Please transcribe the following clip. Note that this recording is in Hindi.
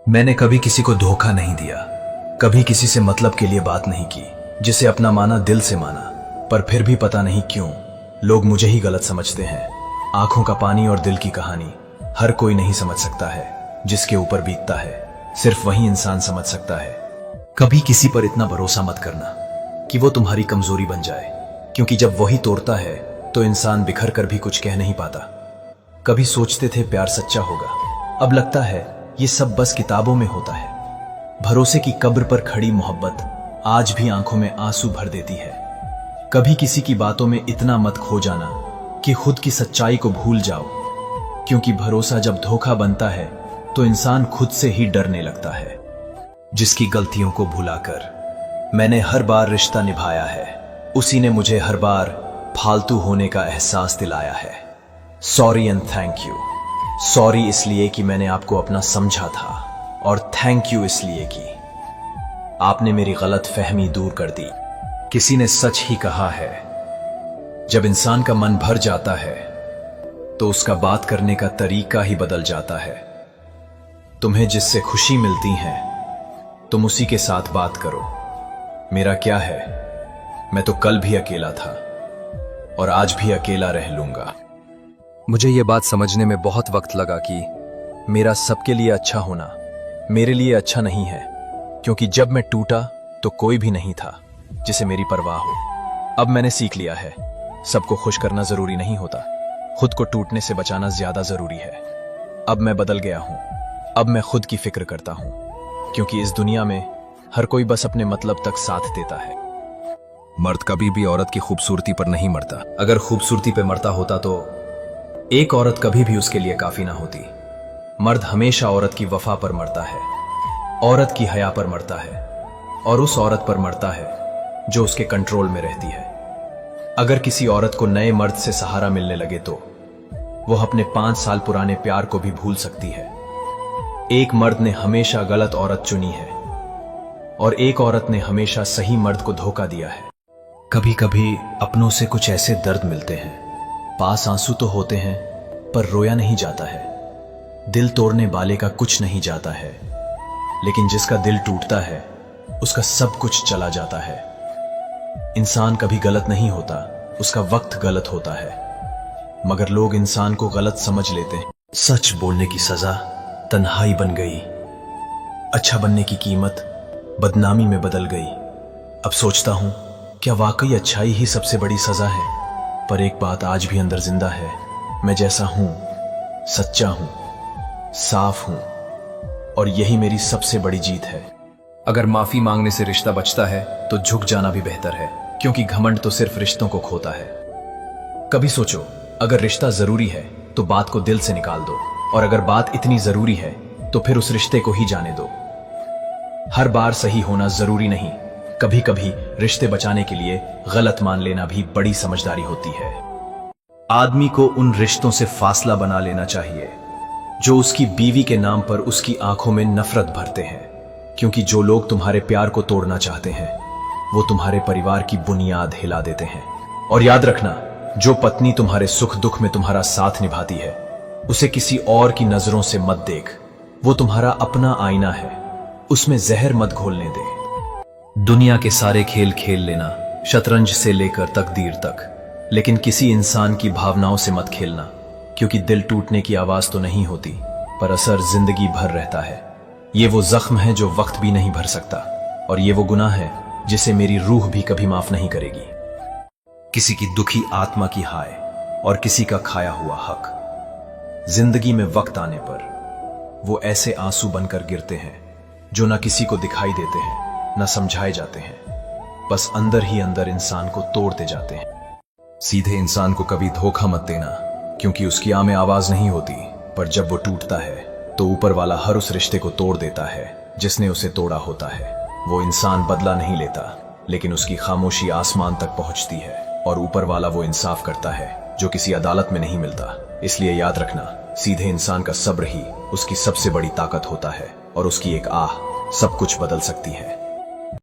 मैंने कभी किसी को धोखा नहीं दिया, कभी किसी से मतलब के लिए बात नहीं की, जिसे अपना माना दिल से माना। पर फिर भी पता नहीं क्यों लोग मुझे ही गलत समझते हैं। आंखों का पानी और दिल की कहानी हर कोई नहीं समझ सकता है, जिसके ऊपर बीतता है सिर्फ वही इंसान समझ सकता है। कभी किसी पर इतना भरोसा मत करना कि वो तुम्हारी कमजोरी बन जाए, क्योंकि जब वही तोड़ता है तो इंसान बिखर कर भी कुछ कह नहीं पाता। कभी सोचते थे प्यार सच्चा होगा, अब लगता है ये सब बस किताबों में होता है। भरोसे की कब्र पर खड़ी मोहब्बत आज भी आंखों में आंसू भर देती है। कभी किसी की बातों में इतना मत खो जाना कि खुद की सच्चाई को भूल जाओ, क्योंकि भरोसा जब धोखा बनता है तो इंसान खुद से ही डरने लगता है। जिसकी गलतियों को भुलाकर मैंने हर बार रिश्ता निभाया है, उसी ने मुझे हर बार फालतू होने का एहसास दिलाया है। Sorry and thank you. Sorry इसलिए कि मैंने आपको अपना समझा था, और थैंक यू इसलिए कि आपने मेरी गलत फहमी दूर कर दी। किसी ने सच ही कहा है, जब इंसान का मन भर जाता है तो उसका बात करने का तरीका ही बदल जाता है। तुम्हें जिससे खुशी मिलती है तुम उसी के साथ बात करो। मेरा क्या है, मैं तो कल भी अकेला था और आज भी अकेला रह लूंगा। मुझे ये बात समझने में बहुत वक्त लगा कि मेरा सबके लिए अच्छा होना मेरे लिए अच्छा नहीं है, क्योंकि जब मैं टूटा तो कोई भी नहीं था जिसे मेरी परवाह हो। अब मैंने सीख लिया है, सबको खुश करना जरूरी नहीं होता, खुद को टूटने से बचाना ज्यादा जरूरी है। अब मैं बदल गया हूं, अब मैं खुद की फिक्र करता हूं, क्योंकि इस दुनिया में हर कोई बस अपने मतलब तक साथ देता है। मर्द कभी भी औरत की खूबसूरती पर नहीं मरता। अगर खूबसूरती पे मरता होता तो एक औरत कभी भी उसके लिए काफी ना होती। मर्द हमेशा औरत की वफा पर मरता है, औरत की हया पर मरता है, और उस औरत पर मरता है जो उसके कंट्रोल में रहती है। अगर किसी औरत को नए मर्द से सहारा मिलने लगे तो वह अपने 5 साल पुराने प्यार को भी भूल सकती है। एक मर्द ने हमेशा गलत औरत चुनी है, और एक औरत ने हमेशा सही मर्द को धोखा दिया है। कभी कभी अपनों से कुछ ऐसे दर्द मिलते हैं, पास आंसू तो होते हैं पर रोया नहीं जाता है। दिल तोड़ने वाले का कुछ नहीं जाता है, लेकिन जिसका दिल टूटता है उसका सब कुछ चला जाता है। इंसान कभी गलत नहीं होता, उसका वक्त गलत होता है, मगर लोग इंसान को गलत समझ लेते हैं। सच बोलने की सजा तन्हाई बन गई, अच्छा बनने की कीमत बदनामी में बदल गई। अब सोचता हूं, क्या वाकई अच्छाई ही सबसे बड़ी सजा है? पर एक बात आज भी अंदर जिंदा है, मैं जैसा हूं, सच्चा हूं, साफ हूं, और यही मेरी सबसे बड़ी जीत है। अगर माफी मांगने से रिश्ता बचता है तो झुक जाना भी बेहतर है, क्योंकि घमंड तो सिर्फ रिश्तों को खोता है। कभी सोचो, अगर रिश्ता जरूरी है तो बात को दिल से निकाल दो, और अगर बात इतनी जरूरी है तो फिर उस रिश्ते को ही जाने दो। हर बार सही होना जरूरी नहीं, कभी कभी रिश्ते बचाने के लिए गलत मान लेना भी बड़ी समझदारी होती है। आदमी को उन रिश्तों से फासला बना लेना चाहिए जो उसकी बीवी के नाम पर उसकी आंखों में नफरत भरते हैं, क्योंकि जो लोग तुम्हारे प्यार को तोड़ना चाहते हैं वो तुम्हारे परिवार की बुनियाद हिला देते हैं। और याद रखना, जो पत्नी तुम्हारे सुख दुख में तुम्हारा साथ निभाती है उसे किसी और की नजरों से मत देख, वो तुम्हारा अपना आईना है, उसमें जहर मत घोलने दे। दुनिया के सारे खेल खेल लेना, शतरंज से लेकर तकदीर तक, लेकिन किसी इंसान की भावनाओं से मत खेलना, क्योंकि दिल टूटने की आवाज तो नहीं होती पर असर जिंदगी भर रहता है। ये वो जख्म है जो वक्त भी नहीं भर सकता, और ये वो गुनाह है जिसे मेरी रूह भी कभी माफ नहीं करेगी। किसी की दुखी आत्मा की हाय और किसी का खाया हुआ हक। जिंदगी में वक्त आने पर वो ऐसे आंसू बनकर गिरते हैं जो ना किसी को दिखाई देते हैं, न समझाए जाते हैं, बस अंदर ही अंदर इंसान को तोड़ते जाते हैं। सीधे इंसान को कभी धोखा मत देना, क्योंकि उसकी आंख में आवाज नहीं होती, पर जब वो टूटता है तो ऊपर वाला हर उस रिश्ते को तोड़ देता है जिसने उसे तोड़ा होता है। वो इंसान बदला नहीं लेता, लेकिन उसकी खामोशी आसमान तक पहुंचती है, और ऊपर वाला वो इंसाफ करता है जो किसी अदालत में नहीं मिलता। इसलिए याद रखना, सीधे इंसान का सब्र ही उसकी सबसे बड़ी ताकत होता है, और उसकी एक आह सब कुछ बदल सकती है।